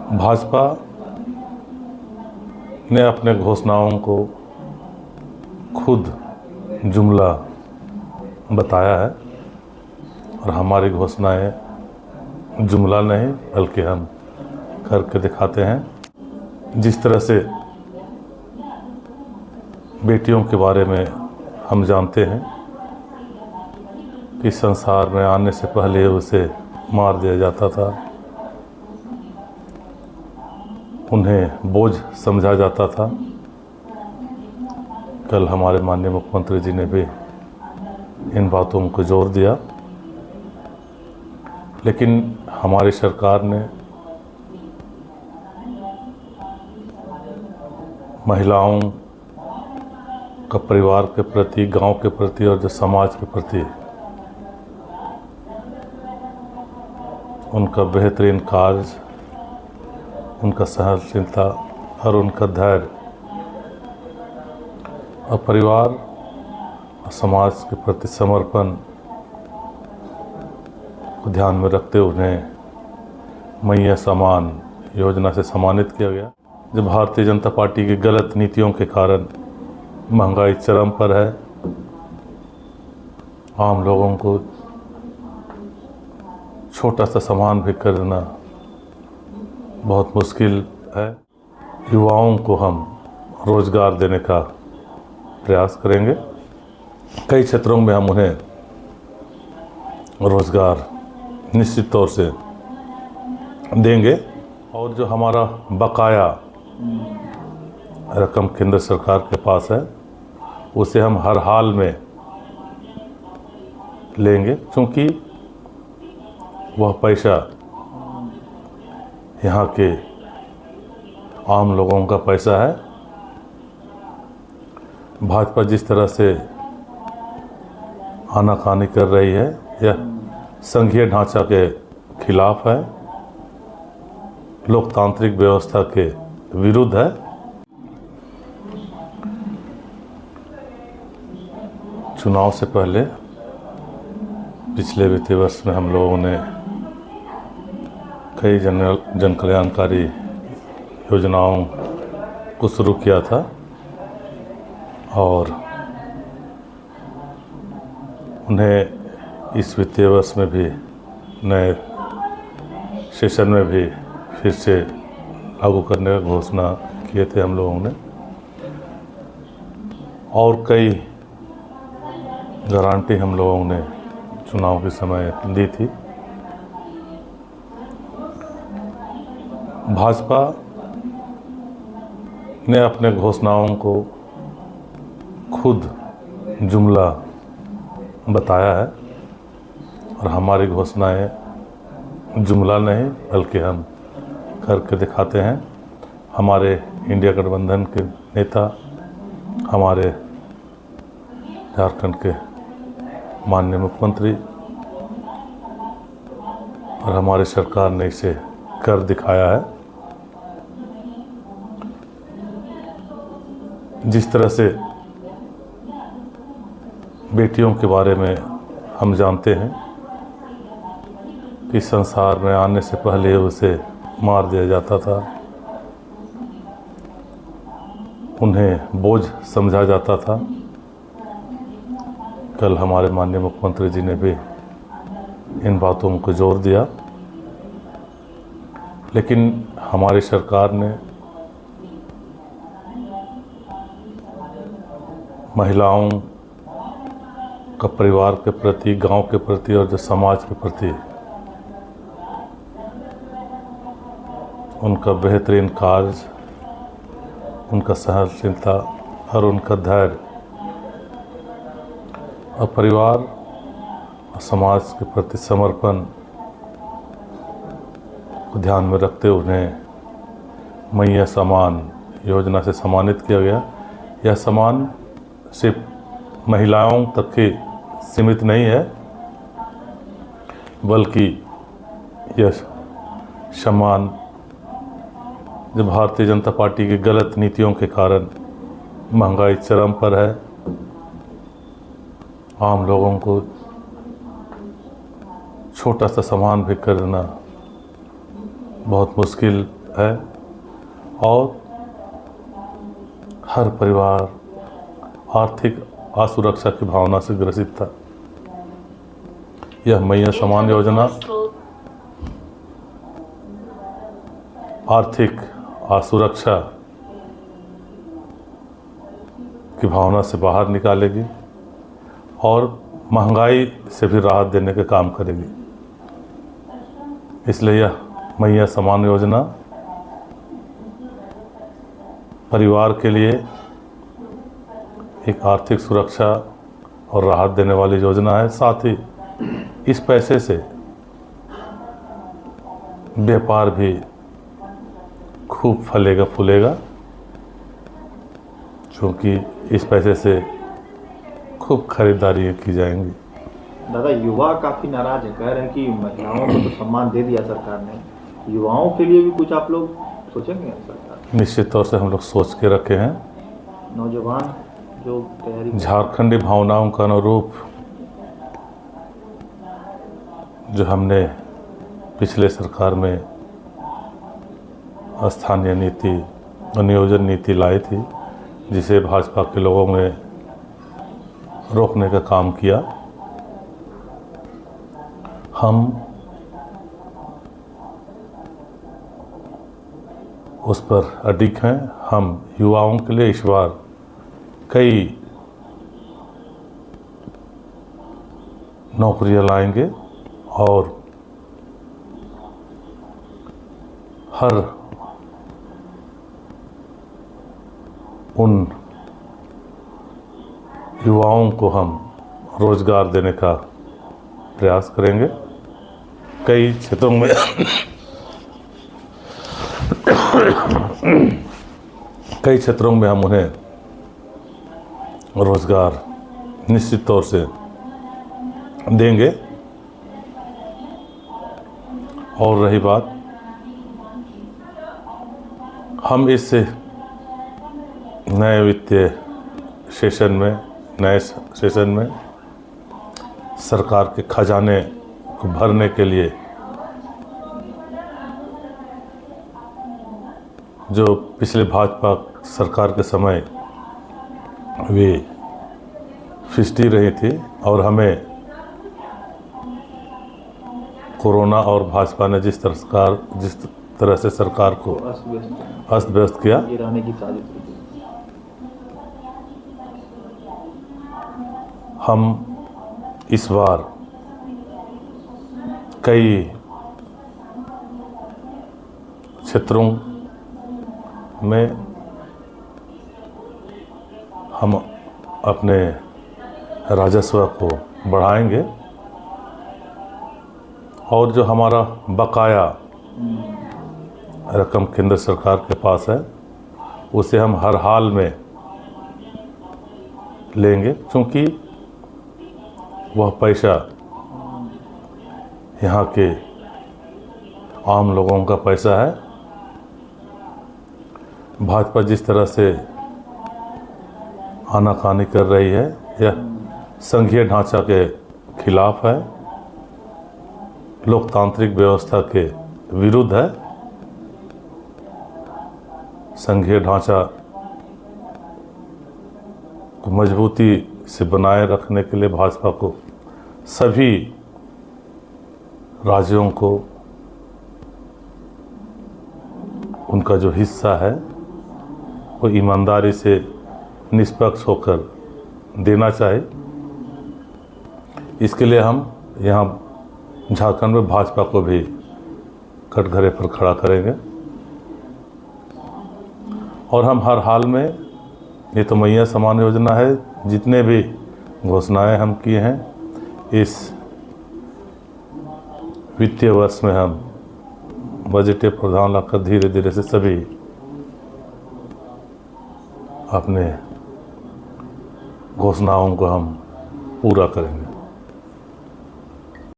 भाजपा ने अपने घोषणाओं को खुद जुमला बताया है और हमारी घोषणाएं जुमला नहीं बल्कि हम करके दिखाते हैं। जिस तरह से बेटियों के बारे में हम जानते हैं कि संसार में आने से पहले उसे मार दिया जाता था, उन्हें बोझ समझा जाता था। कल हमारे माननीय मुख्यमंत्री जी ने भी इन बातों को जोर दिया, लेकिन हमारी सरकार ने महिलाओं का परिवार के प्रति, गांव के प्रति और जो समाज के प्रति उनका बेहतरीन कार्य, उनका सहनशीलता और उनका धैर्य और परिवार और समाज के प्रति समर्पण को ध्यान में रखते हुए उन्हें मैया सम्मान योजना से सम्मानित किया गया। जब भारतीय जनता पार्टी की गलत नीतियों के कारण महंगाई चरम पर है, आम लोगों को छोटा सा सामान भी खरीदना बहुत मुश्किल है। युवाओं को हम रोज़गार देने का प्रयास करेंगे। कई क्षेत्रों में हम उन्हें रोज़गार निश्चित तौर से देंगे और जो हमारा बकाया रकम केंद्र सरकार के पास है उसे हम हर हाल में लेंगे, क्योंकि वह पैसा यहाँ के आम लोगों का पैसा है। भाजपा जिस तरह से आनाकानी कर रही है यह संघीय ढांचा के खिलाफ है, लोकतांत्रिक व्यवस्था के विरुद्ध है। चुनाव से पहले पिछले वित्तीय वर्ष में हम लोगों ने कई जन कल्याणकारी योजनाओं को शुरू किया था और उन्हें इस वित्तीय वर्ष में भी नए सेशन में भी फिर से लागू करने का घोषणा किए थे हम लोगों ने, और कई गारंटी हम लोगों ने चुनाव के समय दी थी। भाजपा ने अपने घोषणाओं को खुद जुमला बताया है और हमारी घोषणाएं जुमला नहीं बल्कि हम करके दिखाते हैं। हमारे इंडिया गठबंधन के नेता, हमारे झारखंड के माननीय मुख्यमंत्री और हमारी सरकार ने इसे कर दिखाया है। जिस तरह से बेटियों के बारे में हम जानते हैं कि संसार में आने से पहले उसे मार दिया जाता था, उन्हें बोझ समझा जाता था। कल हमारे माननीय मुख्यमंत्री जी ने भी इन बातों को जोर दिया, लेकिन हमारी सरकार ने महिलाओं का परिवार के प्रति, गांव के प्रति और जो समाज के प्रति उनका बेहतरीन कार्य, उनका सहनशीलता और उनका धैर्य और परिवार और समाज के प्रति समर्पण को ध्यान में रखते हुए उन्हें मैया सम्मान योजना से सम्मानित किया गया। यह सम्मान सिर्फ महिलाओं तक ही सीमित नहीं है, बल्कि यह सम्मान जो भारतीय जनता पार्टी की गलत नीतियों के कारण महंगाई चरम पर है, आम लोगों को छोटा सा सामान भी खरीदना बहुत मुश्किल है और हर परिवार आर्थिक असुरक्षा की भावना से ग्रसित था। यह मैया समान योजना आर्थिक असुरक्षा की भावना से बाहर निकालेगी और महंगाई से भी राहत देने का काम करेगी। इसलिए यह मैया समान योजना परिवार के लिए एक आर्थिक सुरक्षा और राहत देने वाली योजना है। साथ ही इस पैसे से व्यापार भी खूब फलेगा फूलेगा, क्योंकि इस पैसे से खूब खरीदारी की जाएंगी। दादा, युवा काफ़ी नाराज है, कह रहे हैं कि महिलाओं को तो सम्मान दे दिया सरकार ने, युवाओं के लिए भी कुछ आप लोग सोचेंगे? सरकार निश्चित तौर से हम लोग सोच के रखे हैं। नौजवान जो तैयारी झारखंडी भावनाओं का अनुरूप जो हमने पिछले सरकार में स्थानीय नीति और नियोजन नीति लाई थी, जिसे भाजपा के लोगों ने रोकने का काम किया, हम उस पर अडिग हैं। हम युवाओं के लिए इस बार कई नौकरियां लाएंगे और हर उन युवाओं को हम रोजगार देने का प्रयास करेंगे। कई क्षेत्रों में हम उन्हें रोजगार निश्चित तौर से देंगे। और रही बात, हम इस नए वित्तीय सेशन में सरकार के खजाने को भरने के लिए जो पिछले भाजपा सरकार के समय वे फिसटी रही थी और हमें कोरोना और भाजपा ने जिस तरह से सरकार को अस्त व्यस्त किया, गिराने की साजिश की। हम इस बार कई क्षेत्रों में हम अपने राजस्व को बढ़ाएंगे और जो हमारा बकाया रकम केंद्र सरकार के पास है उसे हम हर हाल में लेंगे, क्योंकि वह पैसा यहाँ के आम लोगों का पैसा है। भाजपा जिस तरह से आनाकानी कर रही है, यह संघीय ढांचा के खिलाफ है, लोकतांत्रिक व्यवस्था के विरुद्ध है। संघीय ढांचा को मजबूती से बनाए रखने के लिए भाजपा को सभी राज्यों को उनका जो हिस्सा है वो ईमानदारी से निष्पक्ष होकर देना चाहिए। इसके लिए हम यहाँ झारखंड में भाजपा को भी कटघरे पर खड़ा करेंगे और हम हर हाल में, ये तो मैया समान योजना है, जितने भी घोषणाएं हम किए हैं इस वित्तीय वर्ष में हम बजटीय प्रावधान लाकर धीरे धीरे से सभी अपने घोषणाओं को हम पूरा करेंगे।